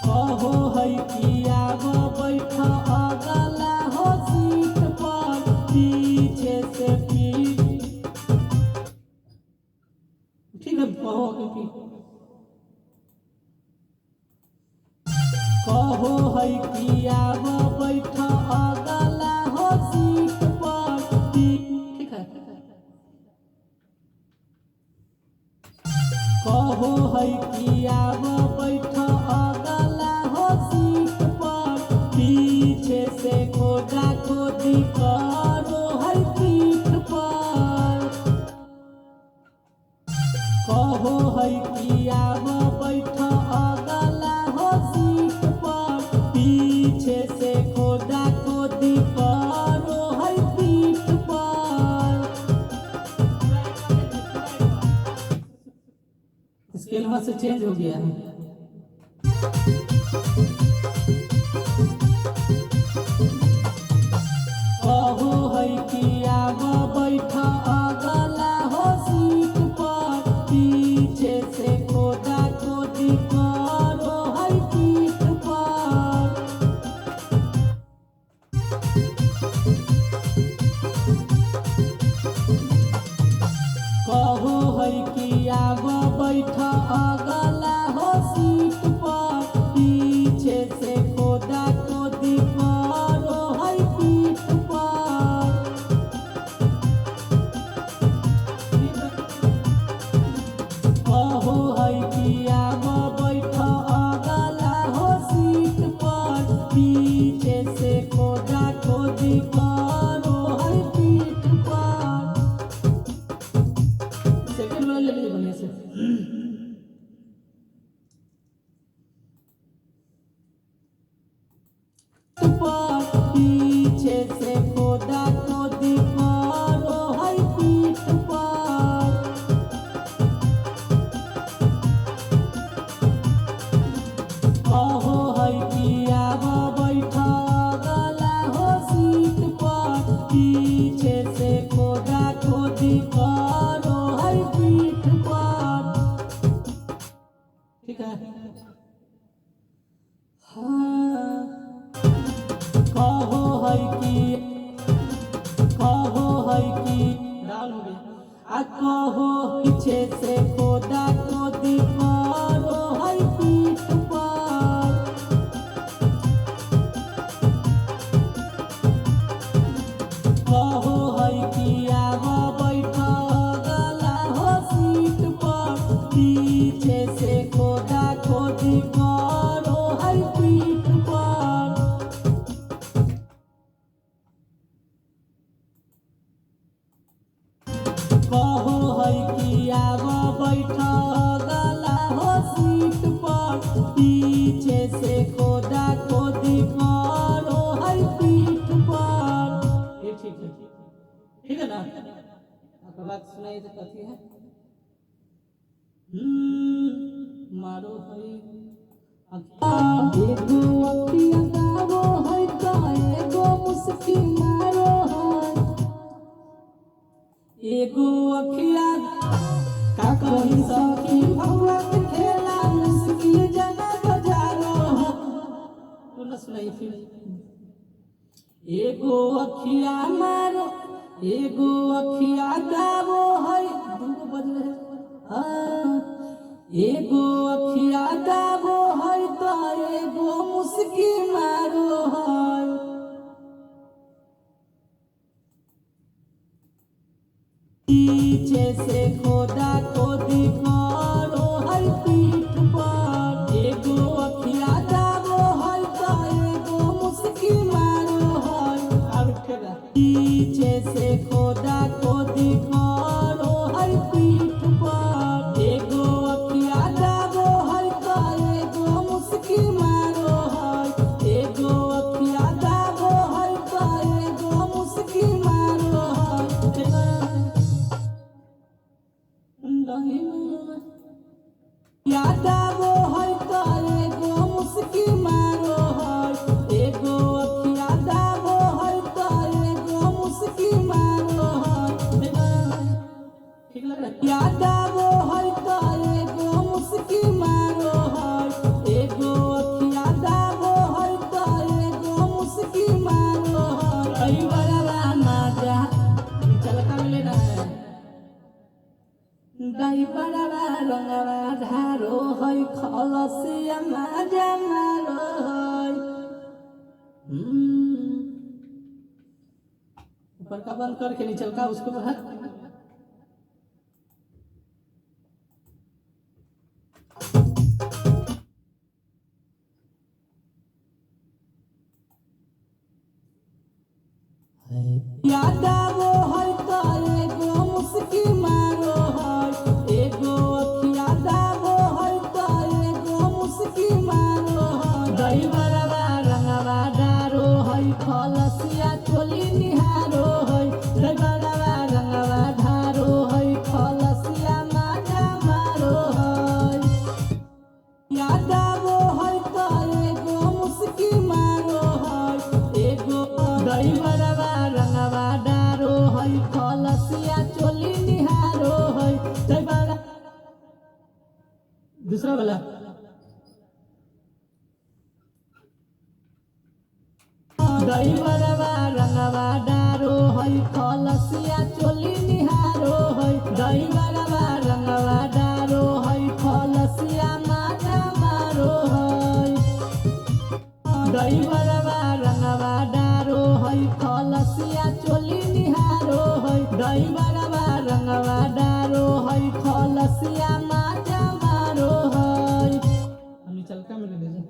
कहो है किया वो बैठा अगला हो सीट पर पीछे से पीठ। ठीक है कहो कहो है किया वो बैठा अगला हो सीट पर। ठीक है कहो है किया वो बैठा अगला हो सीट पर पीछे से खोजा खोदी करो है पीठ पर। कहो है किया वो बैठा अगला हो सीट पर पीछे से खोदा खोदी करो है पीठ पर। स्केल वहां से चेंज हो गया है। कहो है किया वो बैठा अगला हो सीट पर पीछे से खोदा खोदी करो है पीठ पर। कहो है किया वो बैठा अगला हो सीट पर पीछे से खोदा खोदी करो है पीठ पर। कहो है किया वो बैठा अगला हो सीट पर पीछे से खोदा खोदी करो है पीठ पर। सेकंड वाला ले लीजिए बढ़िया से। पीछे से खोदा खोदी करो है पीठ पर। कहो है किया वो बैठा अगला हो सीट पर पीछे से खोदा खोदी करो है पीठ पर। ठीक है हाँ कहो है कि डाल हो गया। कहो पीछे से खोदा खोदी करो है पीठ पर। कहो है किया वो बैठा अगला हो सीट पर पीछे से खोदा खोदी करो है पीठ पर। कहो है किया वो बैठा अगला हो सीट पर पीछे से खोदा खोदी करो है पीठ पर। ये ठीक है ना। आपका बात सुनाई तो कथी है मारो है एगो अखिया गावो है तो एगो मुस्की मारो है। एगो अखिया का कहीं सखी भगवा के खेला मुस्की जना बजारो है। बोला सुनाई फिर। एगो अखिया मारो एगो अखिया गावो है दूगो बज रहे। एगो अखिया गावो है तो एगो मुस्की मारो है। पीछे से खोदा खोदी करो है पीठ पर। एगो अखिया गावो है तो एगो मुस्की मारो है। पीछे से खोदा खोदी करो है पीठ पर। एगो अखिया गावो है तो एगो मुस्की मारो है। एगो अखिया गावो है तो एगो मुस्की मारो है। ढारो है खलसिया माजा मारो है। ऊपर का बंद करके नीचे का उसको बढ़ा। याद आवो है तो एगो मुस्की मारो है, एगो अखिया दावो है तो एगो मुस्की मारो है। दही बरवा रंगवा डारो है खलसिया चोली निहारो है। दही बरवा रंगवा ढारो है खलसिया माजा मारो है। याद आवो है तो एगो मुस्की मारो है, एगो दही बरवा रंगवा डारो है खलसिया चोली निहारो है। दही बरवा दूसरा वाला दही बरवा रंगवा डारो है खलसिया चोली निहारो है। दही बरवा रंगवा डारो है खलसिया माजा मारो है। दही बरवा रंगवा डारो है खलसिया चोली निहारो है। दही बरवा रंगवा डारो है खलसिया माजा मारो है। हम चल का मिल गए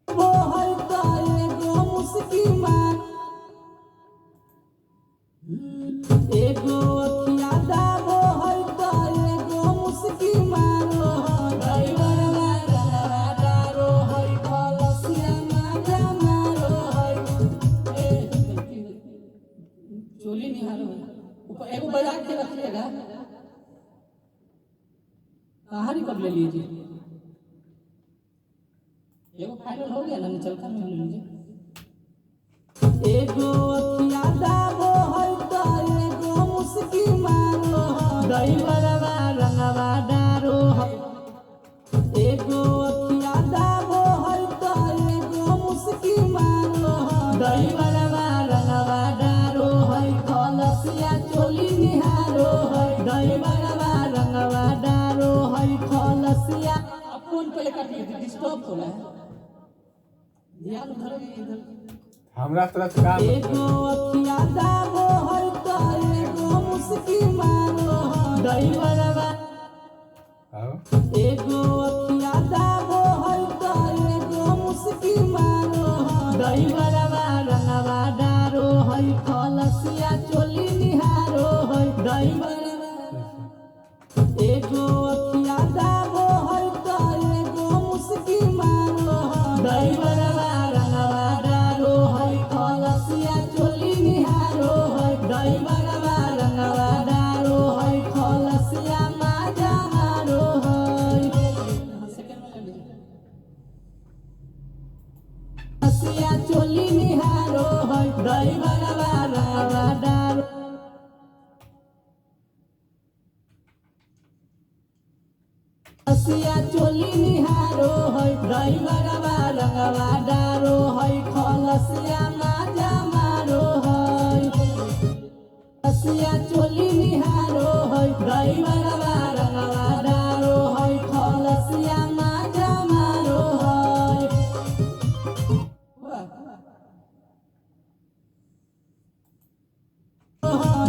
वो है तो एगो मुस्की मार, एगो अखिया दावो है तो एगो मुस्की मारो है। दही बरवा रंगवा डारो है खलसिया माजा मारो है। चोली निहारो ऊपर एगो बजा के रखिएगा, कहाँ रिकॉर्ड ले लीजिए। एगो फाइनल हो गया ना, चल कर ले लीजिए। एगो अखिया दावो है तो एगो मुस्की मारो है। दही बरवा रंगवा डारो है, एगो अखिया दावो है तो एगो मुस्की मारो है। दही बरवा रंगवा डारो है खलसिया चोली निहारो है। दही बरवा रंगवा डारो है खलसिया। अब फोन पे लेकर डिस्टर्ब हो रहा है, ध्यान धरो इधर। हमरा तरफ से काम एगो अखिया दावो है तो एगो मुस्की मारो है। दही बरवा आओ एगो अखिया दावो है तो एगो मुस्की मारो है। दही बरवा रंगवा डारो है खलसिया चोली निहारो है। दही बरवा एगो अखिया दावो है तो एगो मुस्की मारो है। दही बरवा रंगवा डारो है खलसिया चोली निहारो है। दही बरवा रंगवा डारो है खलसिया माजा मारो है। खलसिया चोली निहारो है। दही बरवा रंगवा डारो खलसिया चोली निहारो है। दही बरवा रंगवा डारो है खलसिया माजा मारो है। खलसिया चोली निहारो है। दही बरवा रंगवा डारो है खलसिया माजा मारो है।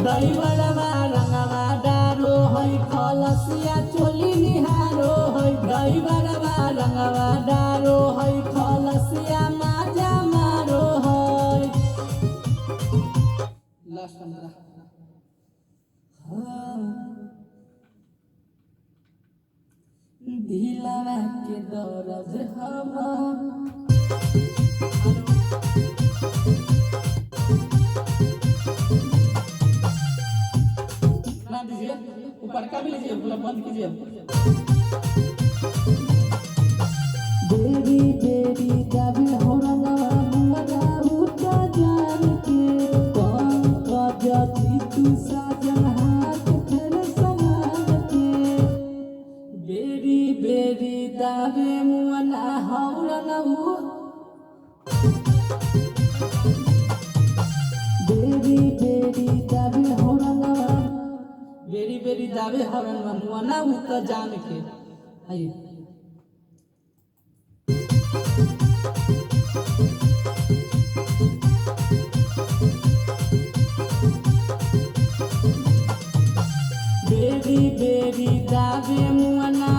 दही बरवा रंगवा डारो है खलसिया चोली निहारो है। दही बरवा रंगवा डारो है खलसिया माजा मारो है। लास्ट 15 दिलवा के दर्द हम ना दीजिए, ऊपर का भी लीजिए, पूरा बंद कीजिए। बेरी बेरी जाबी होना मुआ उठा जान के कौन कजती तू साजन हाथ फेर समान के। बेरी बेरी दावे मुआ हौरन बेरी बेरी दावे हरनवा बेरी बेरी दावे हरनवा मुआना उ त जान के आई बेरी बेरी दावे मुआना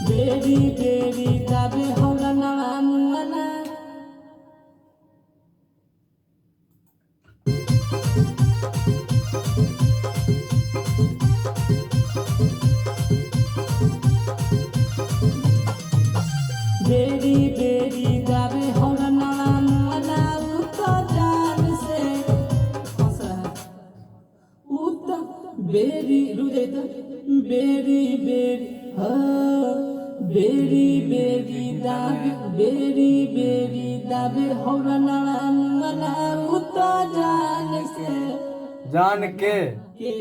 बेरी बेरी दावे हरनवा मुआना बेरी बेरी दावे हरनवा मुआना उ त जान से हंस रहा है उ त बेरी रुदे तो बेरी बेरी बेरी बेरी दावे हरनवा मुआना उ त जान से जान के के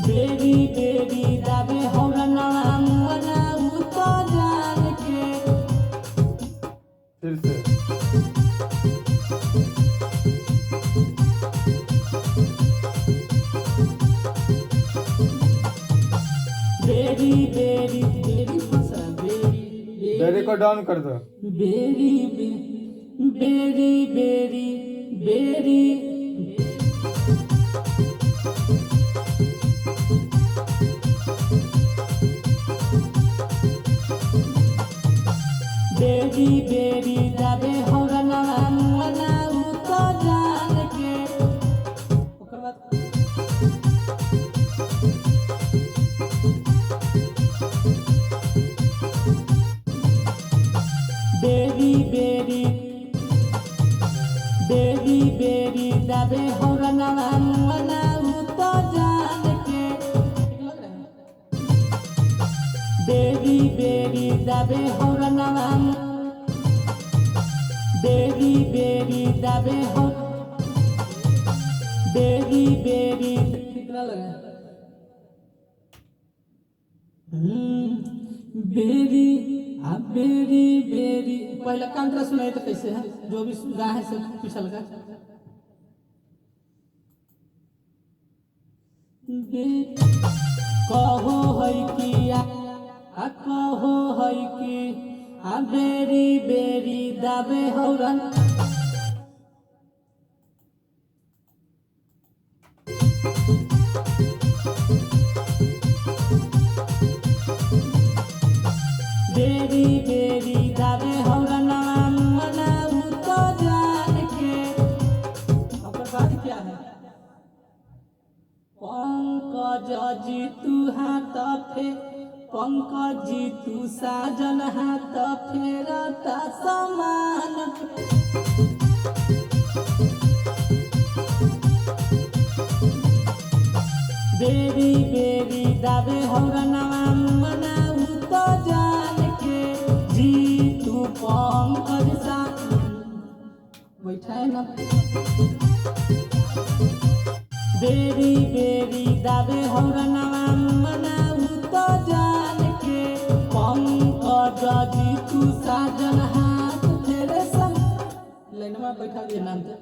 बेरी बेरी दावे हरनवा मुआना उ त जान के फिर से बेरी बेरी बेरी फंसा बेरी बेरी को डाउन कर दो। बेरी बेरी बेरी बेरी बेरी बेरी दावे हरनवा मुआना उ त जान के ओकर बाद बेरी बेरी बेरी बेरी दावे हरनवा मुआना उ त जान के बेरी बेरी दावे हरनवा बेरी बेरी दावे बेरी बेरी कितना लगा बेरी बेरी बेरी पहला कांतरा सुनाई तो कैसे है जो भी गा है सब पिछल का कहो है कि कहो है कि बेरी बेरी दावे हरन बेरी बेरी दावे हरनवा मुआना उ त जान के ओकर बाद क्या है पंकज जी तू हाथ फे पंकज जी तू साजन हाथ फेरता समान बेरी बेरी दावे हरनवा मुआना उ त जान के जी तू पंकज सा बैठा है ना बेरी बेरी दावे हरनवा मुआना उ त जान के पंकज जी तू साजन हाथ फेरे सम लाइनवा बैठा दिए नाम से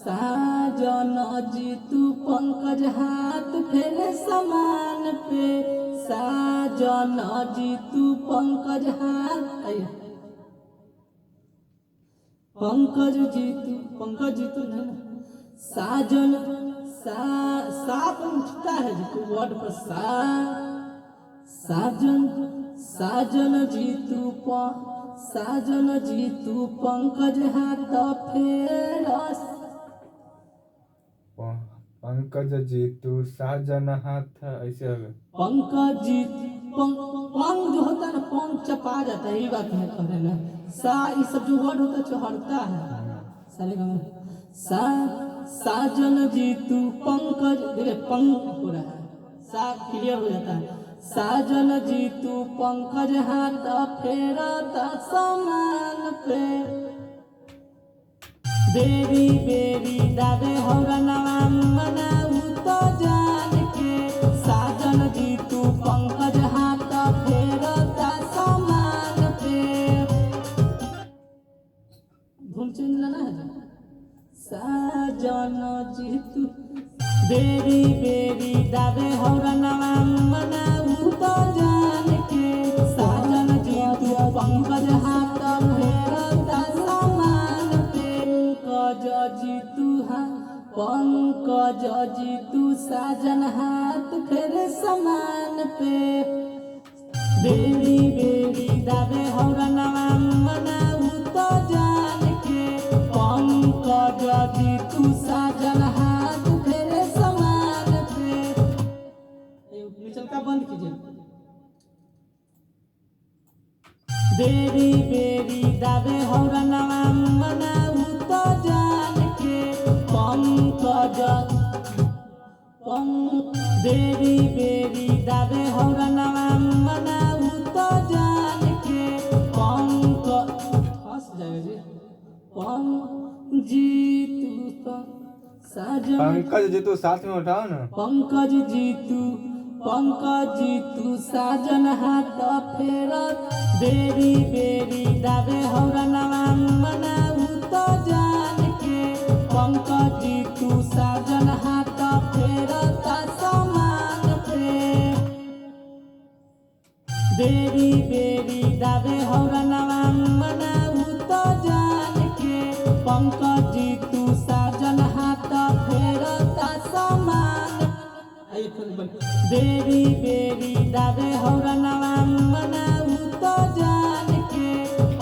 साजन जी तू पंकज हाथ फेरे समान पे साजन जी तू पंकज हाथ पंकज जी तू नहीं साजन साप उठता है जी वर्ड पर साजन जी तू पंकज हाथ फेरस पंकज जी तू साजन हाथ ऐसे हो गए पंकज जी पंग जो होता है ना पंग चपा जाता है ये बात है कहने ना ये सब जो वर्ड होता है चढ़ता है सारे गाँव साजन जी तू पंकज देखिए पंग हो रहा है सा क्लियर हो जाता है साजन जी तू पंकज हाथ फेरता समान पे बेरी बेरी दावे हौरनवा मनाऊ तो जान के साजन जी तू पंकज हाथ फेरता समान पे घूम चुन लेना है साजन जी तू बेरी बेरी दावे हौरनवा मनाऊ तो जान के साजन जी तू पंकज हाथ फेरता समान पे पंकज जी तू साजन हाथ फेरे समान पे बेरी बेरी दावे हौरनवा मनाऊ तो जान के पंकज जी तू साजन हाथ फेरे समान पे चल का बंद कीजिए बेरी बेरी दावे हौरनवा मनाऊ तो जान के पंकज बेरी बेरी दावे हौरनवा मनाऊ तो जान के पंकज फंस जाएगा जी पंकज जी तू साथ में उठाओ ना पंकज जी तू साजन हाथ फेरत बेरी बेरी दावे हौरनवा मनाऊ तो जान के पंकज जी तू साजन हाथ फेरत समान पे बेरी बेरी दावे हौरनवा मनाऊ तो जान के पंकज जी तू साजन हाथ फेरत समान बेरी बेरी दावे हौरनवा मनाऊ तो जान के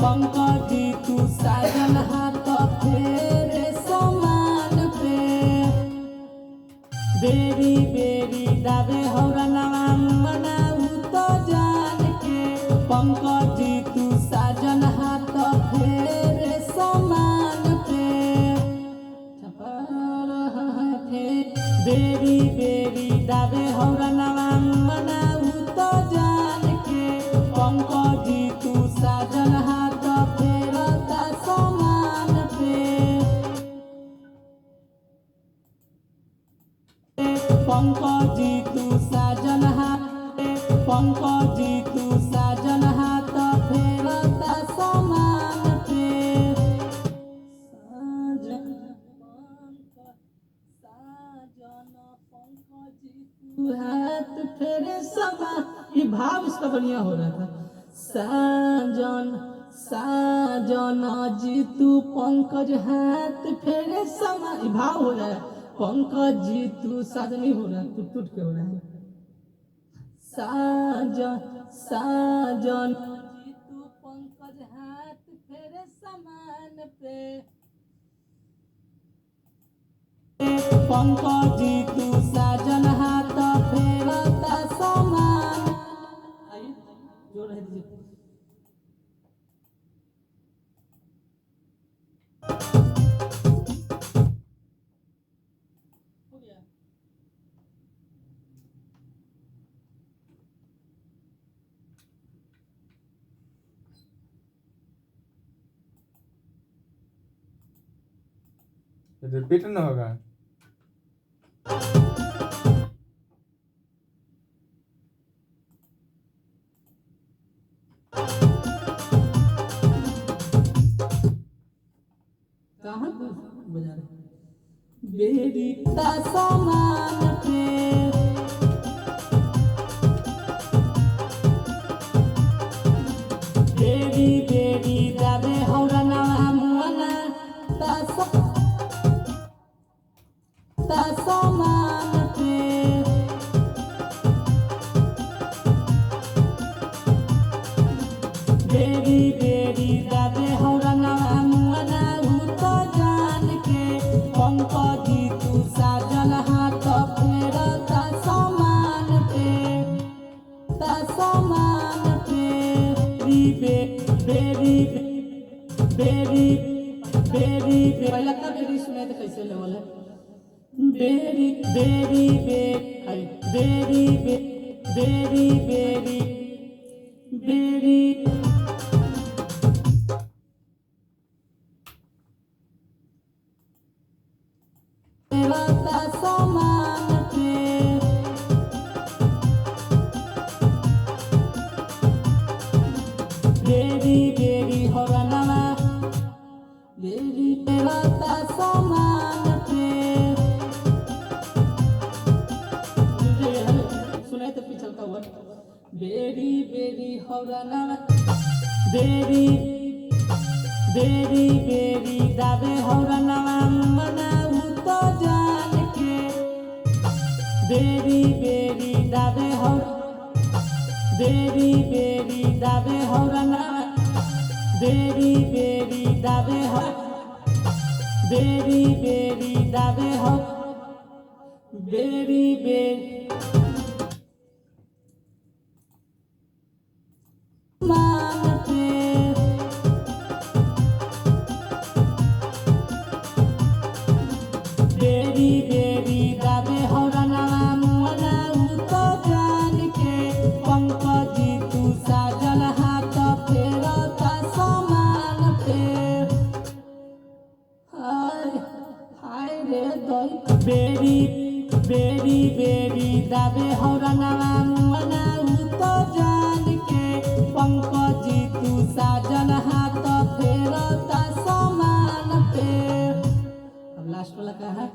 पंकज जी तू साजन हाथ फेरे समान पे बेरी बेरी दावे हौरनवा मनाऊ तो जान के पंकज जी तू साजन हाथ फेरे समान पे बेरी बेरी दावे हौरनवा मनाऊ तो जान के पंकज जी तू साजन हाथ फेरता समान पे पंकज जी तू साजन हाथ पंकज जी तू साजन हाथ फेरता समान पे हाथ फेरे समान ये भाव इसका बढ़िया हो रहा था साजन जी तू पंकज हाथ फेरे समान ये भाव हो रहा है पंकज जी तू साजन हो रहा है टूट के हो रहा है साजन जी तू पंकज हाथ फेरे समान पे पंकज जी तू साजन हाथ फेरता समान जोर है दीजिए हो गया रिपीट ना होगा कहाँ बजा रहे बेरी समान पे बेरी बेरी दावे हौरनवा मुअना समान पे बेरी बेरी दावे हौरनवा मुअना तो जान के पंकज जी तू साजन हाथ फेरता समान पे बेरी बेरी बेरी पहला का बेरी सुनाए तो कैसे लेवल है बेरी बेरी बेरी बेरी बेरी बेरी तेरा समान पे बेरी बेरी हरनवा बेरी तेरा समान पे सुनाई तो पीछे का वर्ड बेरी बेरी हरनवा बेरी बेरी बेरी दावे हरनवा मनाऊ तो जान के बेरी बेरी दावे हर बेरी बेरी दावे हरनवा बेरी बेरी दावे हर बेरी बेरी दावे हर बेरी बेरी मान पे बेरी बेरी दावे हरनवा मनाऊ तो जान के पंकजी तू साजन हाथ फेरता समान पे हाय हाय रे दई बेरी बेरी बेरी दावे हरनवा मनाऊ तो जान के पंकजी तू साजन हाथ फेरता समान पे अब लास्ट वाला क्या है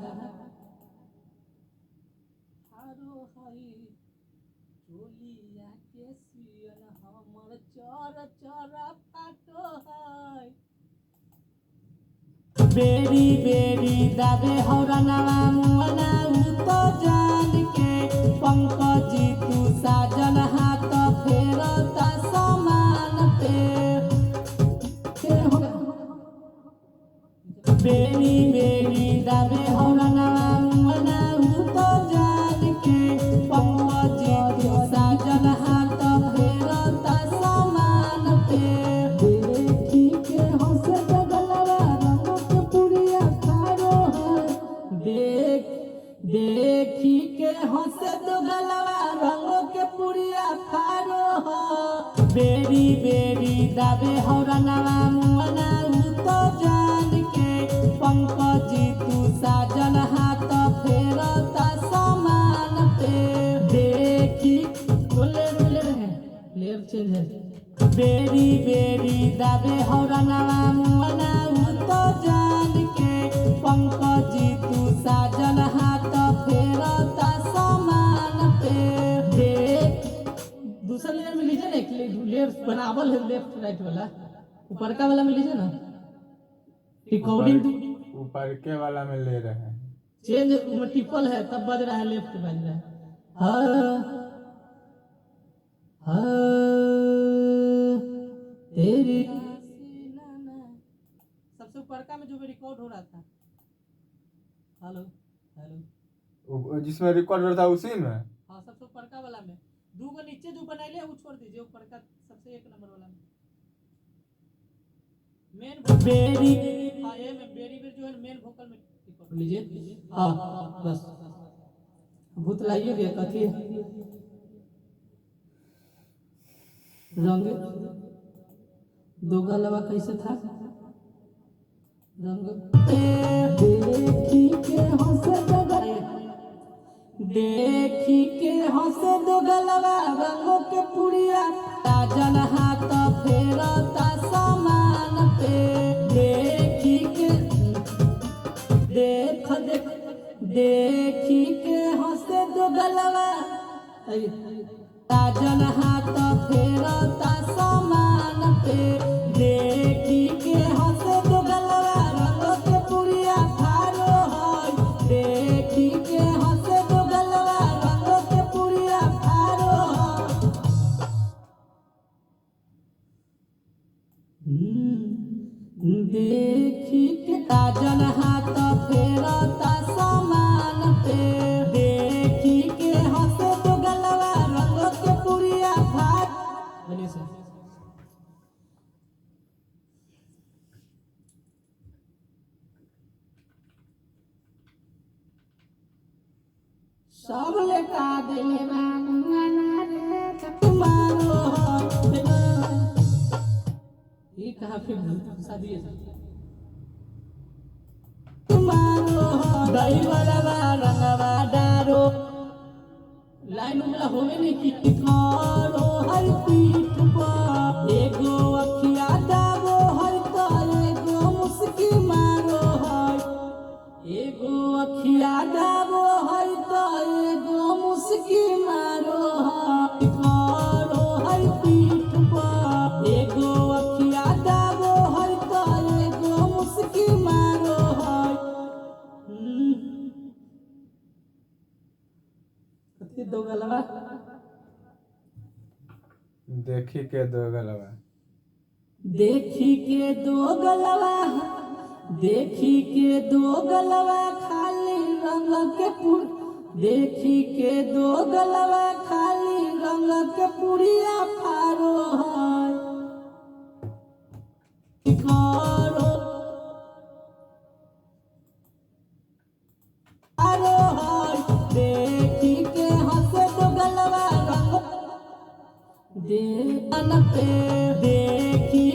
हारो हई चोलिया के सियन हमर चर चर फाटो है बेरी बेरी दावे हरनवा मनाऊ तो जान के पंकजी तू साजन हाथ फेरता समान पे बेरी बेरी दावे हरनवा मनाऊ तो जान के पंकजी तू साजन हाथ फेरता समान पे देखी के हंसे बगलवा रंग के पुरिया खारो है देखी के हंसे बगलवा रंग के पुरिया खारो है बेरी बेरी दावे हरनवा मनाऊ तो जान के पंकजी तू साजन हाथ फेरता समान पे देखी बोले बोले लेर चेंज है बेरी बेरी दावे हरनवा मनाऊ तो जान के पंकजी तू साजन हाथ फेरता समान पे देख दूसरा लेयर में लीजिए ना एक लेयर बनावल है लेफ्ट राइट वाला ऊपर का वाला में लीजिए ना रिकॉर्डिंग ऊपर के वाला में ले रहे हैं चेंज मल्टीपल है तब बज रहा है लेफ्ट बज रहा है हाँ हाँ तेरी सबसे ऊपर का में जो भी रिकॉर्ड हो रहा था हेलो हेलो जिसमें रिकॉर्ड हो रहा था उसी में हाँ सबसे ऊपर का वाला में दो को नीचे जो बनाइले वो छोड़ दीजिए ऊपर का सबसे एक नंबर वाला में मेन बेरी हाँ ये में बेरी बेरी जो है मेन वोकल में रिकॉर्ड लीजिए हाँ बस भूत लाइए गया कथी रंग दो गलवा कैसे था रंग देखी के हंसे देखी के हंसे दो गलवा रंगों के पुड़िया ताजन हाथ फेरता समान पे देखी के देख देख देखी के हंसे दो गलवा ताजन हाथ फेरता समान पे देखी के हंसे दो गलवा रंगों के पुड़िया खारो है देखी के हंसे दो गलवा रंगों के पुड़िया खारो है देखी के ताजन हाथ फेरता समान पे देखी के हंसे दो गलवा रंगों के पुड़िया खार बने से सब लेका देले बा मुंगना रे तुम्हारो है ये कहा फिर शादी है तुम्हारो ड्राइवर बा रंगवा डारो लाइन वाला होवे नहीं कि करो हर पीठ पर एगो अखिया दाबो हर तो एगो मुस्की मारो है एगो अखिया दाबो हर तो एगो मुस्की मारो है करो हर पीठ पर एगो अखिया दाबो हर तो एगो मुस्की मारो है कथी दो गलवा देखी के दो गलवा देखी के दो गलवा देखी के दो गलवा खाली रंग के पुर देखी के दो गलवा खाली रंग के पुरिया फारो है करो फारो है देखी के हंसे दो गलवा रंग देन पे देखी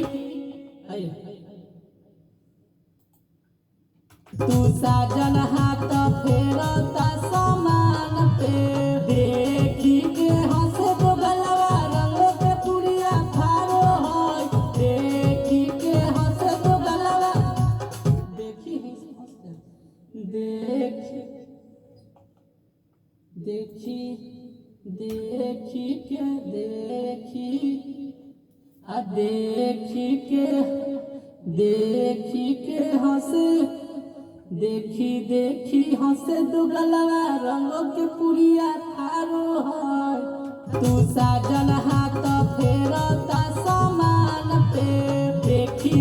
तू साजन हाथ फेरता समान पे देखी के हंसे दो गलवा रंग के पुरिया फारो है देखी के हंसे दो गलवा देखी देखी देखी देखी के देखी आ देखी के हंसे देखी हंसे दो गलवा रंगों के पुरिया थारो है तू साजन हाथ फेरता समान पे देखी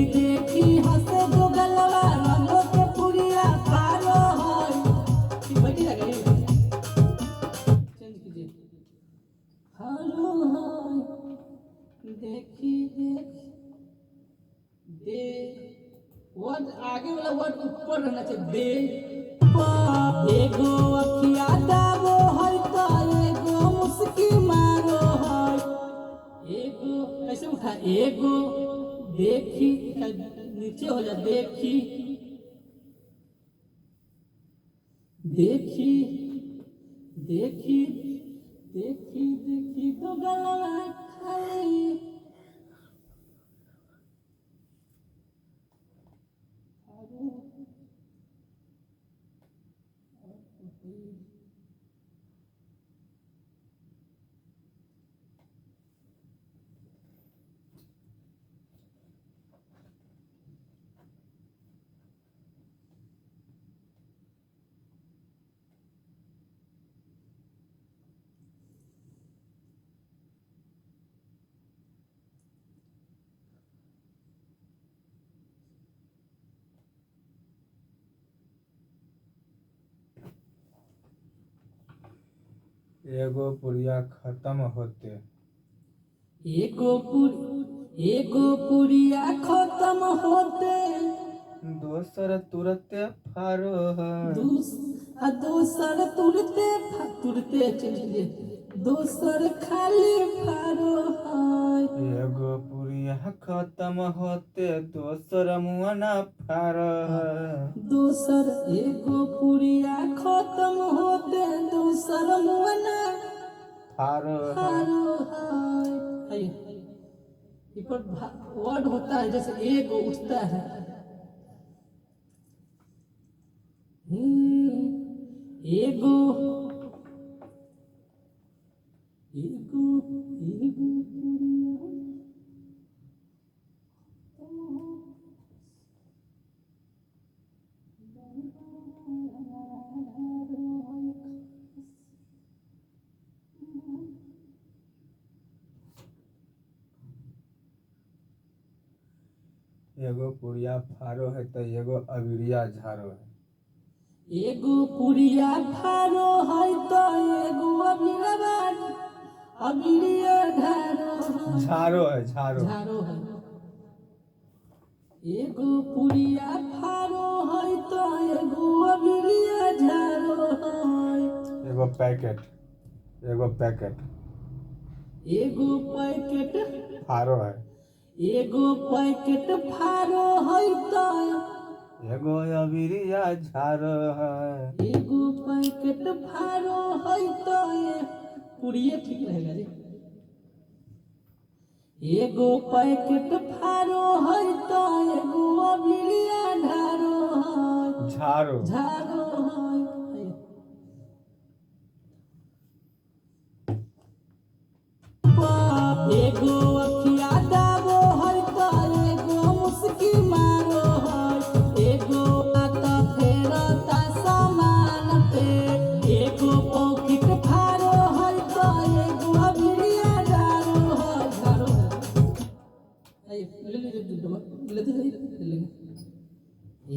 हंसे दो गलवा रंगों के पुरिया थारो है बैठी लगे चेंज कीजिए थारो है देखी दे वर्ड आगे वाला वर्ड ऊपर रहना चाहिए दे एगो अखिया दाबो है तो एगो मुस्की मारो है एगो कैसे उठा एगो देखी नीचे हो जा देखी तो गलवा खाली एगो पुरिया खत्म होते एगो पुरिया खत्म होते दोसर तुरते फारो है दूसर तुरते चलिए दोसर खाली फारो है एगो पुरिया खत्म होते दोसर मुआना फारो है दोसर एगो पुरिया खत्म होते दूसर मुआना फारो है ये पर वर्ड होता है जैसे एगो उठता है एगो एगो पुरिया फारो है तो एगो अबिरिया झारो है एगो पुरिया फारो है तो एगो अबिरिया झारो है झारो है एगो पुरिया फारो है तो एगो अबिरिया झारो है एगो पैकेट एगो पैकेट एगो पैकेट फारो है एगो पैकेट फारो है तो एगो अबिरिया झारो है एगो पैकेट फारो है तो पुड़िए ठीक रहेगा जी। एगो पैकेट फारो है तो एगो अबिरिया ढारो है झारो झारो है। एगो अखिया दाबो है तो एगो मुस्की मारो है एगो हाथ फेरता सामान पे एगो पॉकेट फारो है तो एगो अबिरिया झारो है ले ले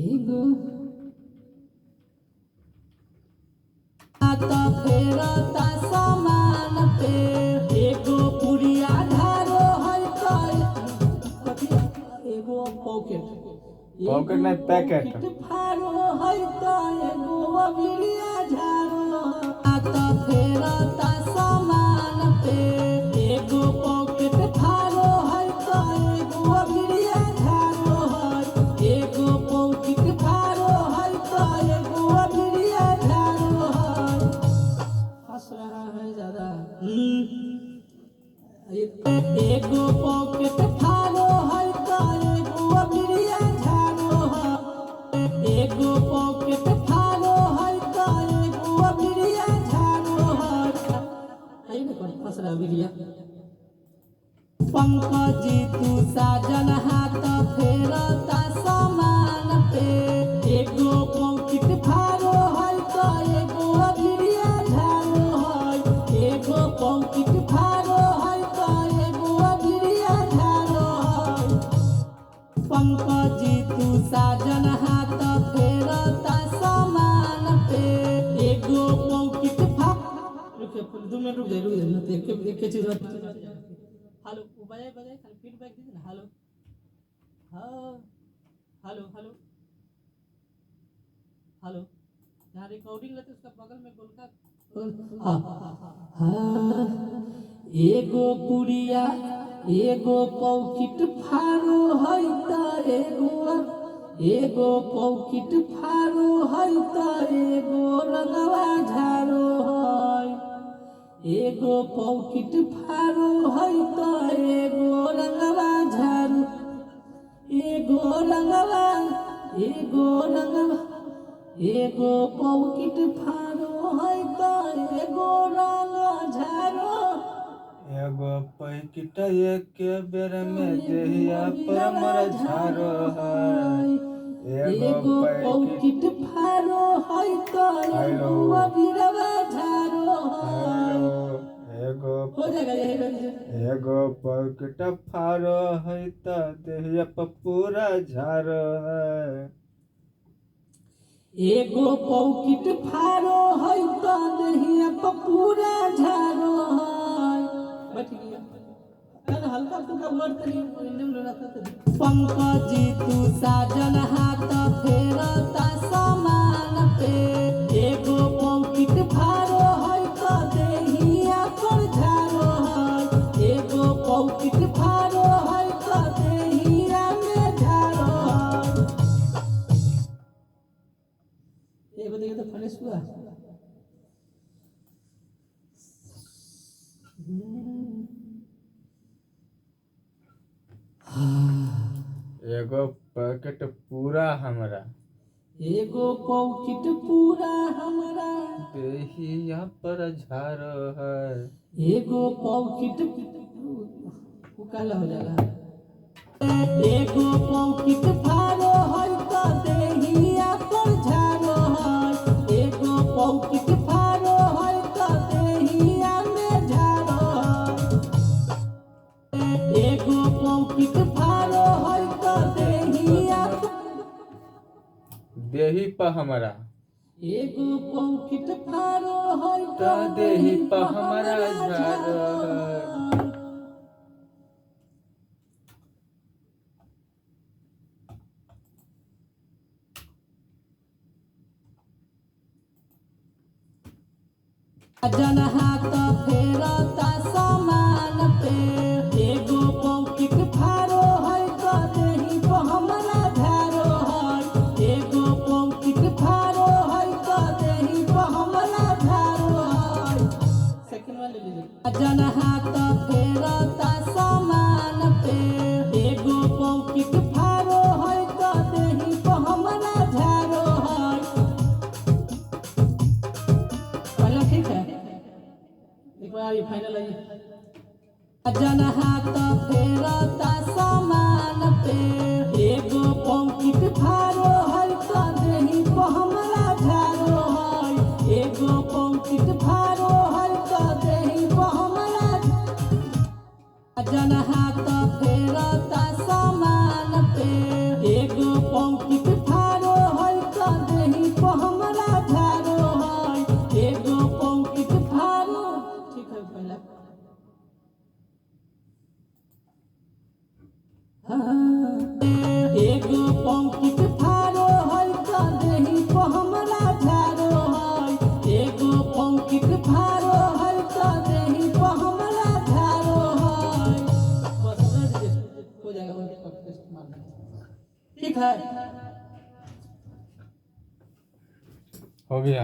एगो हाथ फेरता सामान पे एगो पुड़िया धारो है तो एगो पॉकेट नहीं पैकेट फारो है तो एगो अबिरिया झारो हाथ फेरता सामान पे एगो पॉकेट फारो है तो एगो अबिरिया झारो है एगो पॉकेट फारो है तो एगो अबिरिया झारो है। हंस रहा है ज्यादा। एगो पॉकेट फारो है तो एगो अबिरिया झारो है एगो पॉकेट फारो है तो एगो अबिरिया झारो है। आई ना पर फंस रहा अबिरिया। पंकजी तू साजन हाथ फेरता सामान पे एगो पॉकेट फारो है तो एगो अबिरिया झारो है एगो पॉकेट फारो है तो एगो अबिरिया झारो है। पंकजी तू साजन हाथ फेरता सामान पे एगो पॉकेट रुक 2 मिनट रुक जाए एक चीज हेलो वो बजाए खाली फीडबैक दीजिए ना। हेलो हाँ हेलो हेलो हेलो जहाँ रिकॉर्डिंग रहते उसका बगल में गोलका हाँ एगो पुड़िया एगो पॉकेट फारो है तो एगो पॉकेट फारो है तो एगो रंगवा झारो है एगो पॉकेट फारो है तो एगो रंगवा झारो एगो रंगवा एगो पॉकेट फारो है तो एगो रंग झारो एगो पैकेट एक बेर में देहिया पर मर झारो है एगो पॉकेट फारो है तो एगो अबिरवा झारो है एगो हो जाएगा एगो पॉकेट फारो है तो देहिया पर पूरा झारो है एगो पॉकेट फारो है तो देहिया पर पूरा झारो है। बैठ गया अरे हल्का फुल्का वर्ड तनी इंडियन रहता तो पंकजी तू साजन हाथ फेरता सामान पे एगो पॉकेट फारो है तो देहिया पर झारो है एगो पॉकेट फारो है तो देहिया में झारो है। एगो देखिए तो फ्रेश हुआ एगो पैकेट पूरा हमरा एगो पॉकेट पूरा हमरा देहिया पर झारो है एगो पॉकेट वो काला हो जाएगा एगो पॉकेट फारो है तो देहिया पर झारो है एगो पॉकेट फारो है तो देहिया में झारो है एगो पॉकेट फारो है तो देहिया देही पर हमरा एगो पॉकेट फारो है तो देही पर हमरा झारो है जन हाथ फेरता सामान पे एगो पॉकेट फारो है तो देही को हमरा धारो है एगो पॉकेट फारो है तो देही को हमरा धारो है सेकंड वाले लीजिए जन हाथ फेरता सामान पे एगो पॉकेट फारो है तो देही को हमरा धारो है पहला ठीक है एक बार ये फाइनल है जन हाथ फेरता सामान पे एगो पॉकेट फारो है तो देही को हमरा धारो है एगो पॉकेट फारो है तो देही को हमरा जन हाथ फेरता सामान पे एगो पॉकेट फारो है तो देही को हमरा धारो है एगो पॉकेट फारो ठीक है पहला एगो पॉकेट फारो है तो देही को हमरा धारो है एगो पॉकेट फारो है तो देही को हमरा धारो है बस हो जाएगा ठीक है हो गया।